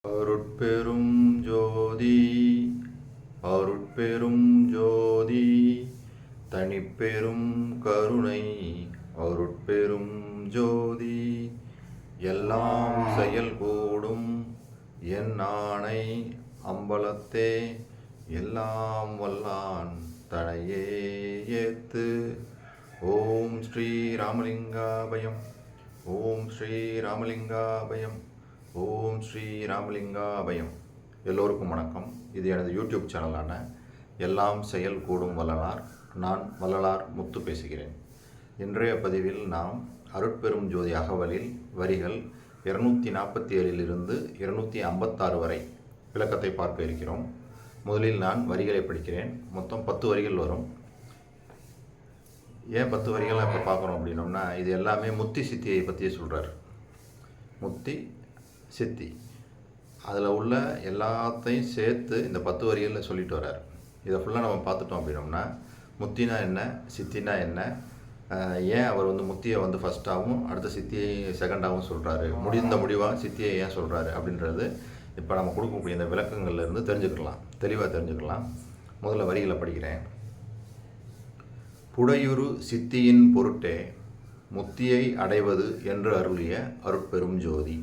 அருட்பெரும் ஜோதி அருட்பெரும் ஜோதி தனிப்பெரும் கருணை அருட்பெரும் ஜோதி எல்லாம் செயல்கூடும் என் ஆணை அம்பலத்தே எல்லாம் வல்லான் தனையே ஏத்து. ஓம் ஸ்ரீ ராமலிங்காபயம். ஓம் ஸ்ரீ ராமலிங்காபயம். ஓம் ஸ்ரீ ராமலிங்காபயம். எல்லோருக்கும் வணக்கம். இது எனது யூடியூப் சேனலான எல்லாம் செயல் கூடும் வள்ளலார். நான் வள்ளலார் முத்து பேசுகிறேன். இன்றைய பதிவில் நாம் அருட்பெரும் ஜோதி அகவலில் வரிகள் 247 256 வரை விளக்கத்தை பார்க்க இருக்கிறோம். முதலில் நான் வரிகளை படிக்கிறேன். மொத்தம் 10 வரிகள் வரும். ஏன் 10 வரிகளை இப்போ பார்க்குறோம் அப்படின்னோம்னா, இது எல்லாமே முத்தி சித்தியை பற்றியே சொல்கிறார். முத்தி சித்தி அதில் உள்ள எல்லாத்தையும் சேர்த்து இந்த 10 வரிகளில் சொல்லிட்டு வர்றார். இதை ஃபுல்லாக நம்ம பார்த்துட்டோம் அப்படின்னோம்னா, முத்தினா என்ன, சித்தினா என்ன, ஏன் அவர் முத்தியை ஃபஸ்ட்டாகவும் அடுத்த சித்தியை செகண்டாகவும் சொல்கிறாரு, முடிந்த முடிவாக சித்தியை ஏன் சொல்கிறாரு அப்படின்றது இப்போ நம்ம கொடுக்கக்கூடிய இந்த விளக்கங்கள்லேருந்து தெரிஞ்சுக்கலாம், தெளிவாக தெரிஞ்சுக்கலாம். முதல்ல வரிகளை படிக்கிறேன். புடையுறு சித்தியின் பொருட்டே முத்தியை அடைவது என்று அருளிய அருட்பெரும் ஜோதி.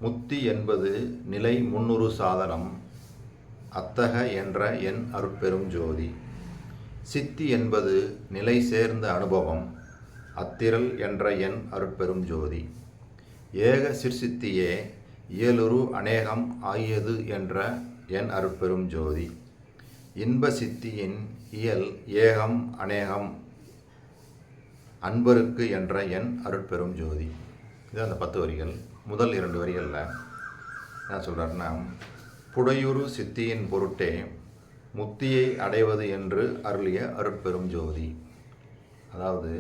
முத்தி என்பது நிலை முன்னுறு சாதனம், அத்தக என்ற என் அருட்பெரும் ஜோதி. சித்தி என்பது நிலை சேர்ந்த அனுபவம், அத்திரல் என்ற என் அருட்பெரும் ஜோதி. ஏக சிற்சித்தியே இயலுரு அநேகம் ஆகியது என்ற என் அருட்பெரும் ஜோதி. இன்ப சித்தியின் இயல் ஏகம் அநேகம் அன்பருக்கு என்ற என் அருட்பெரும் ஜோதி. இது அந்த 10 வரிகள். முதல் 2 வரிகளில் என்ன சொல்கிறாருன்னா, புடையுறு சித்தியின் பொருட்டே முத்தியை அடைவது என்று அருளிய அருட்பெரும் ஜோதி. அதாவது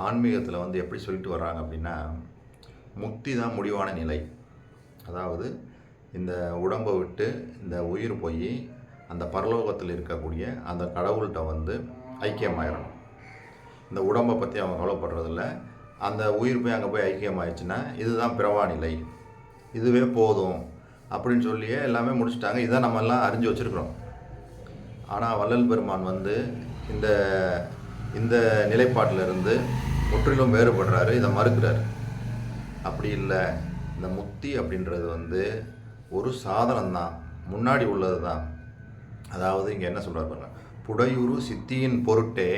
ஆன்மீகத்தில் எப்படி சொல்லிட்டு வர்றாங்க அப்படின்னா, முக்தி தான் முடிவான நிலை. அதாவது இந்த உடம்பை விட்டு இந்த உயிர் போய் அந்த பரலோகத்தில் இருக்கக்கூடிய அந்த கடவுள்கிட்ட ஐக்கியமாயிடணும். இந்த உடம்பை பற்றி அவங்க கவலைப்படுறதில்ல. அந்த உயிர் போய் அங்கே போய் ஐக்கியமாயிடுச்சுன்னா இதுதான் பிறவா நிலை, இதுவே போதும் அப்படின்னு சொல்லியே எல்லாமே முடிச்சுட்டாங்க. இதான் நம்ம எல்லாம் அறிஞ்சு வச்சுருக்கிறோம். ஆனால் வள்ளல் பெருமான் இந்த இந்த நிலைப்பாட்டிலிருந்து முற்றிலும் வேறுபடுறாரு, இதை மறுக்கிறார். அப்படி இல்லை, இந்த முக்தி அப்படின்றது ஒரு சாதனம்தான், முன்னாடி உள்ளது தான். அதாவது இங்கே என்ன சொல்கிறார் பாருங்க, புடையுறு சித்தியின் பொருட்டே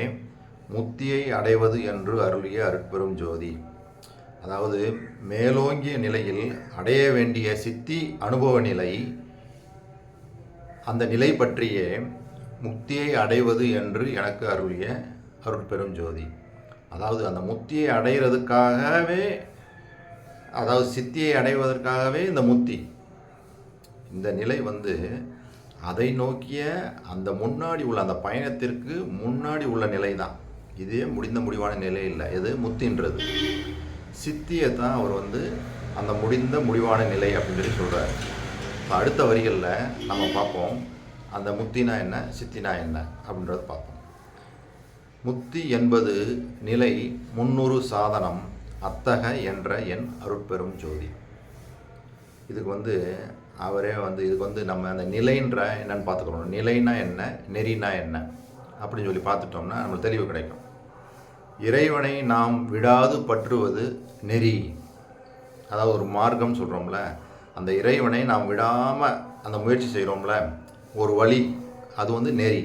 முத்தியை அடைவது என்று அருளிய அருட்பெரும் ஜோதி. அதாவது மேலோங்கிய நிலையில் அடைய வேண்டிய சித்தி அனுபவ நிலை, அந்த நிலை பற்றியே முக்தியை அடைவது என்று எனக்கு அருளிய அருட்பெரும் ஜோதி. அதாவது அந்த முக்தியை அடைகிறதுக்காகவே, அதாவது சித்தியை அடைவதற்காகவே இந்த முக்தி, இந்த நிலை அதை நோக்கிய அந்த முன்னாடி உள்ள அந்த பயணத்திற்கு முன்னாடி உள்ள நிலை தான். இதே முடிந்த முடிவான நிலை இல்லை. எது முத்தின்றது. சித்தியை தான் அவர் அந்த முடிந்த முடிவான நிலை அப்படின்னு சொல்லி சொல்கிறார். இப்போ அடுத்த வரிகளில் நம்ம பார்ப்போம், அந்த முத்தினா என்ன, சித்தினா என்ன அப்படின்றத பார்ப்போம். முத்தி என்பது நிலை முன்னுறு சாதனம், அத்தக என்ற என் அருட்பெரும் ஜோதி. இதுக்கு அவரே இதுக்கு நம்ம அந்த நிலைன்ற என்னன்னு பார்த்துக்கணும். நிலைனா என்ன, நெறினா என்ன அப்படின்னு சொல்லி பார்த்துட்டோம்னா நம்மளுக்கு தெளிவு கிடைக்கும். இறைவனை நாம் விடாது பற்றுவது நெறி. அதாவது ஒரு மார்க்கம் சொல்கிறோம்ல, அந்த இறைவனை நாம் விடாமல் அந்த முயற்சி செய்கிறோம்ல, ஒரு வழி, அது நெறி.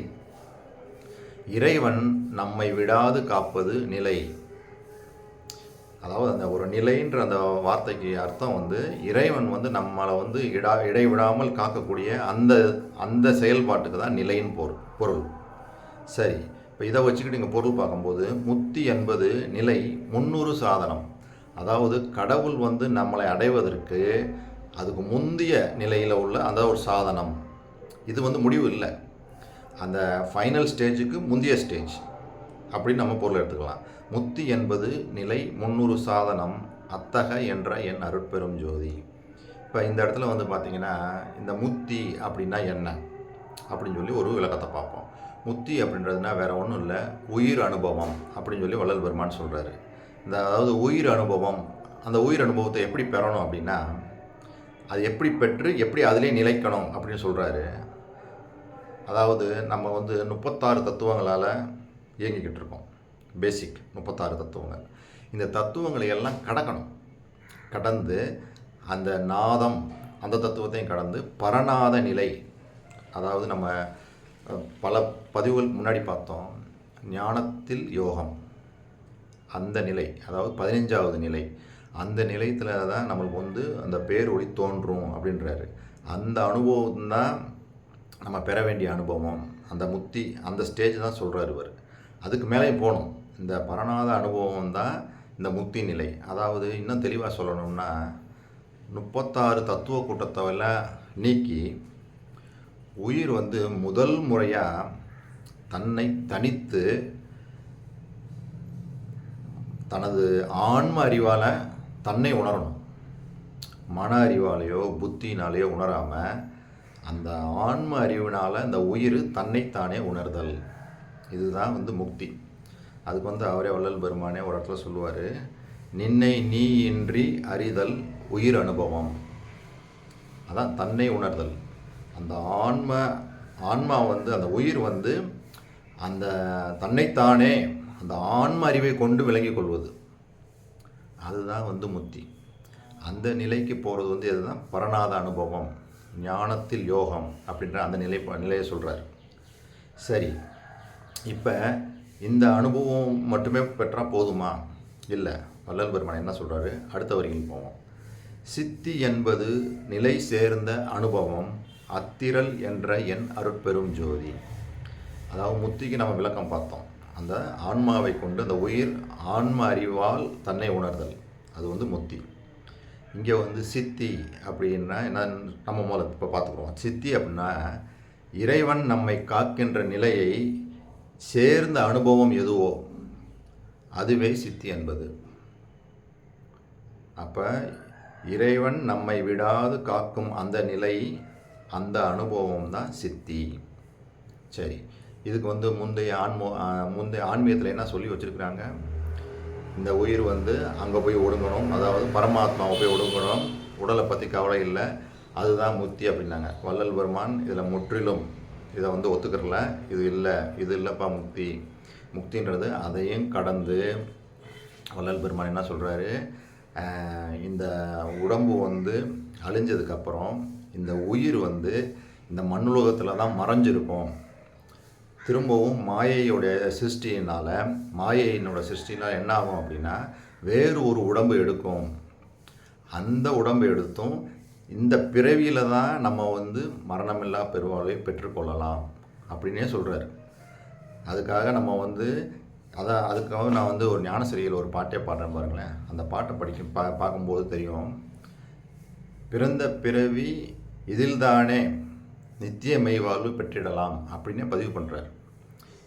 இறைவன் நம்மை விடாது காப்பது நிலை. அதாவது அந்த ஒரு நிலைன்ற அந்த வார்த்தைக்கு அர்த்தம் இறைவன் நம்மளை இடைவிடாமல் காக்கக்கூடிய அந்த செயல்பாட்டுக்கு தான் நிலையின் பொருள். சரி, இப்போ இதை வச்சுக்கிட்டு இங்கே பொருள் பார்க்கும்போது, முத்தி என்பது நிலை முன்னுறு சாதனம். அதாவது கடவுள் நம்மளை அடைவதற்கு அதுக்கு முந்தைய நிலையில் உள்ள அந்த ஒரு சாதனம். இது முடிவு இல்லை, அந்த ஃபைனல் ஸ்டேஜுக்கு முந்தைய ஸ்டேஜ் அப்படின்னு நம்ம பொருள் எடுத்துக்கலாம். முத்தி என்பது நிலை முன்னுறு சாதனம், அத்தக என்ற என் அருட்பெரும் ஜோதி. இப்போ இந்த இடத்துல பார்த்திங்கன்னா, இந்த முத்தி அப்படின்னா என்ன அப்படின்னு சொல்லி ஒரு விளக்கத்தை பார்ப்போம். முத்தி அப்படின்றதுனா வேறு ஒன்றும் இல்லை, உயிர் அனுபவம் அப்படின்னு சொல்லி வள்ளல் பெருமான் சொல்கிறாரு. அதாவது உயிர் அனுபவம், அந்த உயிர் அனுபவத்தை எப்படி பெறணும் அப்படின்னா, அது எப்படி பெற்று எப்படி அதிலே நிலைக்கணும் அப்படின்னு சொல்கிறாரு. அதாவது நம்ம வந்து 36 தத்துவங்களால் இயங்கிக்கிட்டு இருக்கோம். பேசிக் 36 தத்துவங்கள். இந்த தத்துவங்களை எல்லாம் கடந்து அந்த நாதம், அந்த தத்துவத்தையும் கடந்து பரநாத நிலை, அதாவது நம்ம பல பதிவுகள் முன்னாடி பார்த்தோம், ஞானத்தில் யோகம், அந்த நிலை, அதாவது 15வது நிலை, அந்த நிலையத்தில் தான் நம்மளுக்கு வந்து அந்த பேரொளி தோன்றும் அப்படின்றாரு. அந்த அனுபவம் தான் நம்ம பெற வேண்டிய அனுபவம், அந்த முத்தி, அந்த ஸ்டேஜ் தான் சொல்கிறார் இவர். அதுக்கு மேலே போகணும். இந்த பரநாத அனுபவம் தான் இந்த முக்தி நிலை. அதாவது இன்னும் தெளிவாக சொல்லணும்னா 36 தத்துவ கூட்டத்தவெல்லாம் நீக்கி உயிர் வந்து முதல் முறையாக தன்னை தனித்து தனது ஆன்ம அறிவால் தன்னை உணரணும். மன அறிவாலேயோ புத்தினாலேயோ உணராமல் அந்த ஆன்ம அறிவினால் அந்த உயிர் தன்னைத்தானே உணர்தல், இதுதான் வந்து முக்தி. அதுக்கு வந்து அவரே வள்ளல் பெருமானே ஒரு இடத்துல சொல்லுவார், நின்னை நீ இன்றி அறிதல் உயிர் அனுபவம். அதான் தன்னை உணர்தல். அந்த ஆன்மா வந்து அந்த உயிர் வந்து அந்த தன்னைத்தானே அந்த ஆன்ம அறிவை கொண்டு விளங்கி கொள்வது, அதுதான் வந்து முக்தி. அந்த நிலைக்கு போகிறது வந்து இதுதான் பரநாத அனுபவம், ஞானத்தில் யோகம் அப்படின்ற அந்த நிலையை சொல்கிறார். சரி, இப்போ இந்த அனுபவம் மட்டுமே பெற்றால் போதுமா? இல்லை. வள்ளல் பெருமான் என்ன சொல்கிறாரு, அடுத்த வரியில் போவோம். சித்தி என்பது நிலை சேர்ந்த அனுபவம், அத்திரல் என்ற என் அருட்பெரும் ஜோதி. அதாவது முத்திக்கு நம்ம விளக்கம் பார்த்தோம். அந்த ஆன்மாவை கொண்டு அந்த உயிர் ஆன்ம அறிவால் தன்னை உணர்தல், அது வந்து முத்தி. இங்கே வந்து சித்தி அப்படின்னா என்ன, நம்ம முதல்ல இப்போ பார்த்துக்குறோம். சித்தி அப்படின்னா இறைவன் நம்மை காக்கின்ற நிலையை சேர்ந்த அனுபவம் எதுவோ அதுவே சித்தி என்பது. அப்போ இறைவன் நம்மை விடாது காக்கும் அந்த நிலை, அந்த அனுபவம் தான் சித்தி. சரி, இதுக்கு வந்து முந்தைய ஆன்மீகத்தில் என்ன சொல்லி வச்சுருக்குறாங்க, இந்த உயிர் வந்து அங்கே போய் ஒடுங்கணும், அதாவது பரமாத்மாவை போய் ஒடுங்கணும், உடலை பற்றி கவலை இல்லை, அதுதான் முத்தி அப்படின்னாங்க. வள்ளல் பெருமான் இதில் முற்றிலும் இதை வந்து ஒத்துக்கிறல. இது இல்லைப்பா முக்தி. முக்தின்றது அதையும் கடந்து வள்ளல் பெருமான் என்ன சொல்கிறாரு, இந்த உடம்பு வந்து அழிஞ்சதுக்கப்புறம் இந்த உயிர் வந்து இந்த மண்ணுலகத்தில் தான் மறைஞ்சிருக்கும். திரும்பவும் மாயையோடைய சிருஷ்டினால் என்ன ஆகும் அப்படின்னா வேறு ஒரு உடம்பு எடுக்கும். அந்த உடம்பு எடுத்தும் இந்த பிறவியில் தான் நம்ம வந்து மரணமில்லா பெருவாழ்வை பெற்றுக்கொள்ளலாம் அப்படின்னே சொல்கிறார். அதுக்காக நம்ம வந்து அதுக்காக நான் வந்து ஒரு ஞானசிரியில் ஒரு பாட்டே பாடுறேன் பாருங்களேன். அந்த பாட்டை பார்க்கும்போது தெரியும், பிறந்த பிறவி இதில்தானே நித்திய மெய்வாழ்வு பெற்றிடலாம் அப்படின்னே பதிவு பண்ணுறார்.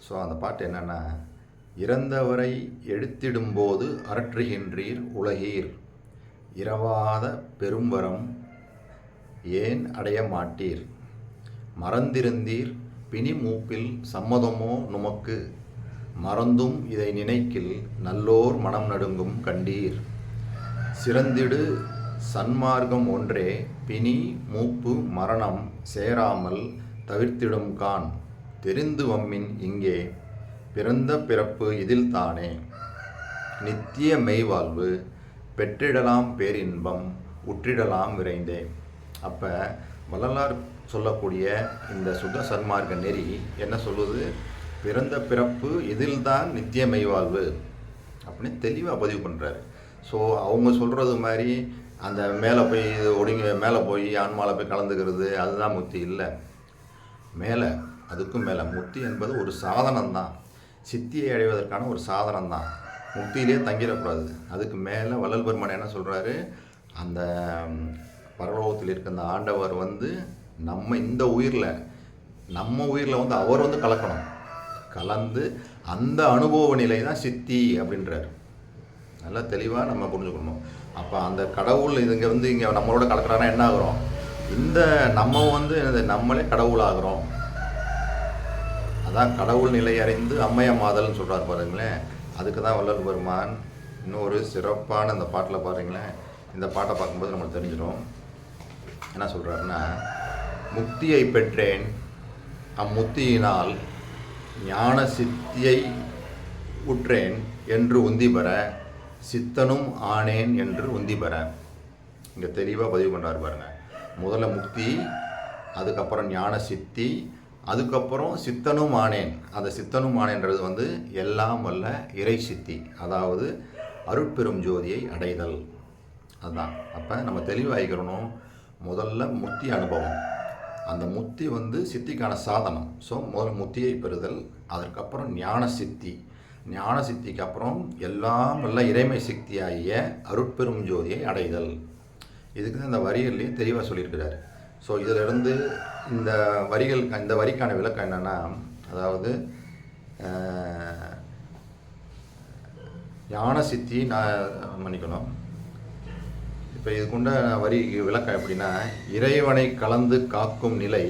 ஸோ அந்த பாட்டு என்னென்னா, இறந்தவரை எடுத்திடும்போது அரற்றுகின்றீர் உலகீர், இரவாத பெரும்பரம் ஏன் அடைய மாட்டீர், மறந்திருந்தீர் பிணி மூப்பில் சம்மதமோ நுமக்கு, மறந்தும் இதை நினைக்கில் நல்லோர் மனம் நடுங்கும் கண்டீர், சிறந்திடு சன்மார்க்கம் ஒன்றே பிணி மூப்பு மரணம் சேராமல் தவிர்த்திடும் கான், தெரிந்து வம்மின் இங்கே பிறந்த பிறப்பு இதில் தானே நித்திய மெய்வாழ்வு பெற்றிடலாம் பேரின்பம் உற்றிடலாம் விரைந்தே. அப்போ வள்ளலார் சொல்லக்கூடிய இந்த சுத்த சன்மார்க்க நெறி என்ன சொல்லுது, பிறந்த பிறப்பு இதில் தான் நித்திய மெய்வாழ்வு அப்படின்னு தெளிவாக பதிவு பண்ணுறாரு. ஸோ அவங்க சொல்கிறது மாதிரி அந்த மேலே போய் மேலே போய் ஆன்மாவில் போய் கலந்துக்கிறது அதுதான் முக்தி இல்லை. அதுக்கும் மேலே முக்தி என்பது ஒரு சாதனம் தான், சித்தியை அடைவதற்கான ஒரு சாதனம் தான். முக்தியிலே தங்கிடக்கூடாது. அதுக்கு மேலே வள்ளல் பெருமான் என்ன சொல்கிறாரு, அந்த பரலோகத்தில் இருக்க அந்த ஆண்டவர் வந்து இந்த நம்ம உயிரில் வந்து அவர் வந்து கலந்து அந்த அனுபவ நிலை தான் சித்தி அப்படின்றார். நல்லா தெளிவாக நம்ம புரிஞ்சுக்கணும். அப்போ அந்த கடவுள் இங்கே நம்மளோட கலக்கிறானா என்ன ஆகிறோம், நம்ம வந்து நம்மளே கடவுள் ஆகிறோம். அதான் கடவுள் நிலை அறிந்து அம்மையமாதல்னு சொல்கிறார் பாருங்களேன். அதுக்கு தான் வள்ளல் பெருமான் இன்னொரு சிறப்பான இந்த பாட்டில் பாருங்களேன். இந்த பாட்டை பார்க்கும்போது நம்மளுக்கு தெரிஞ்சிடும். என்ன சொல்கிறாருன்னா, முக்தியை பெற்றேன், அம்முத்தியினால் ஞான சித்தியை உற்றேன் என்று உந்தி பெற, சித்தனும் ஆனேன் என்று உந்தி பெற. இங்கே தெளிவாக பதிவு பண்ணுறாரு பாருங்க. முதல்ல முக்தி, அதுக்கப்புறம் ஞான சித்தி, அதுக்கப்புறம் சித்தனும் ஆனேன். அந்த சித்தனும் ஆனேன்றது எல்லாம் வல்ல இறை சித்தி, அதாவது அருட்பெரும் ஜோதியை அடைதல். அதுதான். அப்போ நம்ம தெளிவாகிக்கிறணும். முதல்ல முக்தி அனுபவம், அந்த முக்தி சித்திக்கான சாதனம். ஸோ முதல்ல முக்தியை பெறுதல், அதற்கப்புறம் ஞான சித்தி, ஞான சித்திக்கு அப்புறம் எல்லாம் வல்ல இறைமை சக்தியாகிய அருட்பெரும் ஜோதியை அடைதல். இதுக்கு தான் இந்த வரிகள்லேயே தெளிவாக சொல்லியிருக்கிறார். ஸோ இதிலிருந்து இந்த வரிக்கான விளக்கம் என்னென்னா, அதாவது ஞான சித்தி, நான் மன்னிக்கணும், இப்போ இதுக்குண்ட வரி விளக்கம் எப்படின்னா, இறைவனை கலந்து காக்கும் நிலை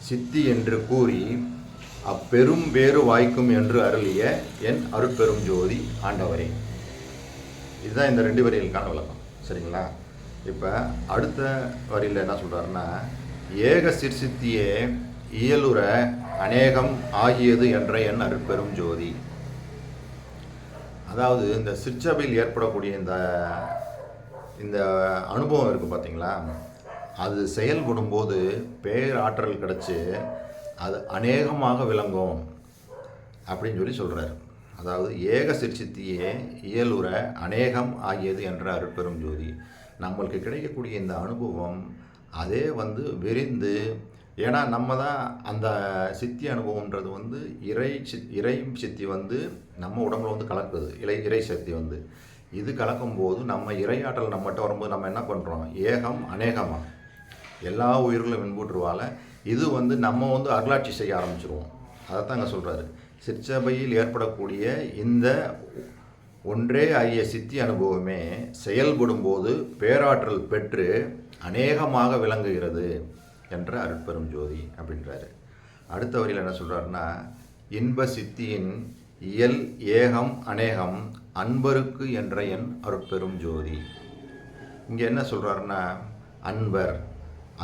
சித்தி என்று கூறி அப்பெரும் வேறு வாய்க்கும் என்று அருளிய என் அருட்பெரும் ஜோதி ஆண்டவரே. இதுதான் இந்த 2 வரிகளுக்கான விளக்கம். சரிங்களா? இப்போ அடுத்த வரியில் என்ன சொல்கிறாருன்னா, ஏக சிற்சித்தியே இயலுற அநேகம் ஆகியது என்ற என் அருட்பெரும் ஜோதி. அதாவது இந்த சிற்சபையில் ஏற்படக்கூடிய இந்த அனுபவம் இருக்குது பார்த்தீங்களா, அது செயல்படும் போது பேராற்றல் கிடச்சி அது அநேகமாக விளங்கும் அப்படின்னு சொல்கிறார். அதாவது ஏக சிற்சித்தியே இயலுற அநேகம் ஆகியது என்ற அருட்பெரும் ஜோதி. நம்மளுக்கு கிடைக்கக்கூடிய இந்த அனுபவம் அதே விரிந்து, ஏன்னா நம்ம தான் அந்த சித்தி அனுபவம்ன்றது இறை சித்தி நம்ம உடம்புல கலக்குது. இறை சக்தி இது கலக்கும்போது நம்ம இறையாற்றல் நம்மகிட்ட வரும்போது நம்ம என்ன பண்ணுறோம், ஏகம் அநேகமாக எல்லா உயிர்களும் இன்புற்றுவால இது நம்ம அருளாட்சி செய்ய ஆரம்பிச்சிருவோம். அதைத்தான் அங்கே சொல்கிறாரு. சிற்சபையில் ஏற்படக்கூடிய இந்த ஒன்றே ஆகிய சித்தி அனுபவமே செயல்படும் போது பேராற்றல் பெற்று அநேகமாக விளங்குகிறது என்ற அருட்பெரும் ஜோதி அப்படின்றாரு. அடுத்த வரியில் என்ன சொல்கிறாருன்னா, இன்ப சித்தியின் இயல் ஏகம் அநேகம் அன்பருக்கு என்ற என் அருட்பெரும் ஜோதி. இங்கே என்ன சொல்கிறாருன்னா,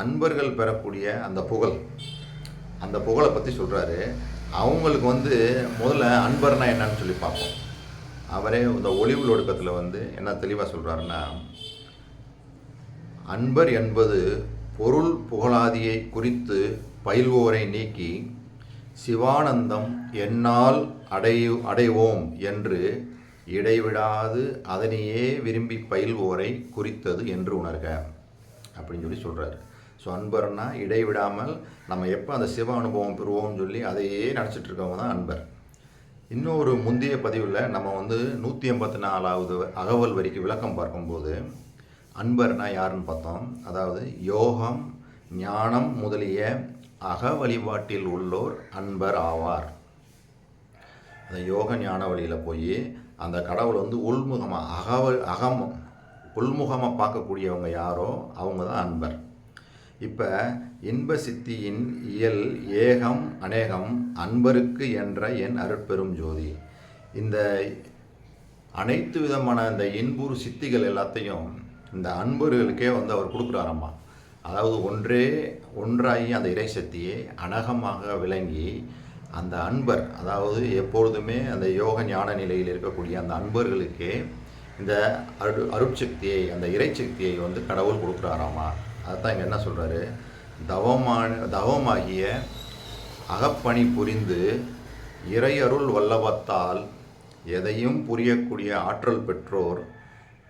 அன்பர்கள் பெறக்கூடிய அந்த புகழை பற்றி சொல்கிறாரு. அவங்களுக்கு முதல்ல அன்பர்னா என்னன்னு சொல்லி பார்ப்போம். அவரே இந்த ஒளிவுள் ஒடுக்கத்தில் என்ன தெளிவாக சொல்கிறாருன்னா, அன்பர் என்பது பொருள் புகழாதியை குறித்து பயில்வோரை நீக்கி சிவானந்தம் என்னால் அடைவோம் என்று இடைவிடாது அதனையே விரும்பி பயில்வோரை குறித்தது என்று உணர்க அப்படின்னு சொல்கிறாரு. ஸோ அன்பர்னா இடைவிடாமல் நம்ம எப்போ அந்த சிவ அனுபவம் பெறுவோம்னு சொல்லி அதையே நினச்சிட்டு இருக்கவங்க தான் அன்பர். இன்னொரு முந்தைய பதிவில் நம்ம 184வது அகவல் வரிக்கு விளக்கம் பார்க்கும்போது அன்பர்னா யாருன்னு பார்த்தோம். அதாவது யோகம் ஞானம் முதலிய அக வழிபாட்டில் உள்ளோர் அன்பர் ஆவார். அந்த யோக ஞான வழியில் போய் அந்த கடவுளை உள்முகமாக உள்முகமாக பார்க்கக்கூடியவங்க யாரோ அவங்க தான் அன்பர். இப்போ இன்ப சித்தியின் இயல் ஏகம் அநேகம் அன்பருக்கு என்ற என் அருட்பெரும் ஜோதி. இந்த அனைத்து விதமான இந்த இன்புறு சித்திகள் எல்லாத்தையும் இந்த அன்பர்களுக்கே அவர் கொடுக்குறாரம்மா. அதாவது ஒன்றாகி அந்த இறை சக்தியை அநேகமாக விளங்கி அந்த அன்பர், அதாவது எப்பொழுதுமே அந்த யோக ஞான நிலையில் இருக்கக்கூடிய அந்த அன்பர்களுக்கே இந்த அருட்சக்தியை, அந்த இறை சக்தியை கடவுள் கொடுக்குறாராமா. அதைத்தான் இங்கே என்ன சொல்கிறாரு, தவமாகிய அகப்பணி புரிந்து இறையருள் வல்லபத்தால் எதையும் புரியக்கூடிய ஆற்றல் பெற்றோர்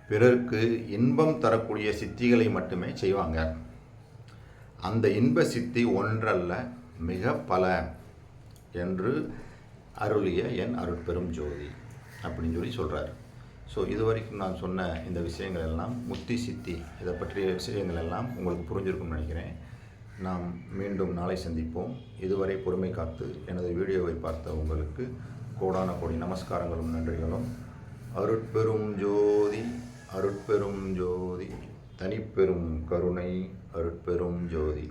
பிறர்க்கு இன்பம் தரக்கூடிய சித்திகளை மட்டுமே செய்வாங்க. அந்த இன்ப சித்தி ஒன்றல்ல மிக பல என்று அருளிய என் அருட்பெரும் ஜோதி அப்படின்னு சொல்கிறார். ஸோ இதுவரைக்கும் நான் சொன்ன இந்த விஷயங்கள் எல்லாம் முக்தி சித்தி இதை பற்றிய விஷயங்கள் எல்லாம் உங்களுக்கு புரிஞ்சிருக்கும்னு நினைக்கிறேன். நாம் மீண்டும் நாளை சந்திப்போம். இதுவரை பொறுமை காத்து எனது வீடியோவை பார்த்த உங்களுக்கு கோடான கோடி நமஸ்காரங்களும் நன்றிகளும். அருட்பெரும் ஜோதி அருட்பெரும் ஜோதி தனிப்பெரும் கருணை அருட்பெரும் ஜோதி.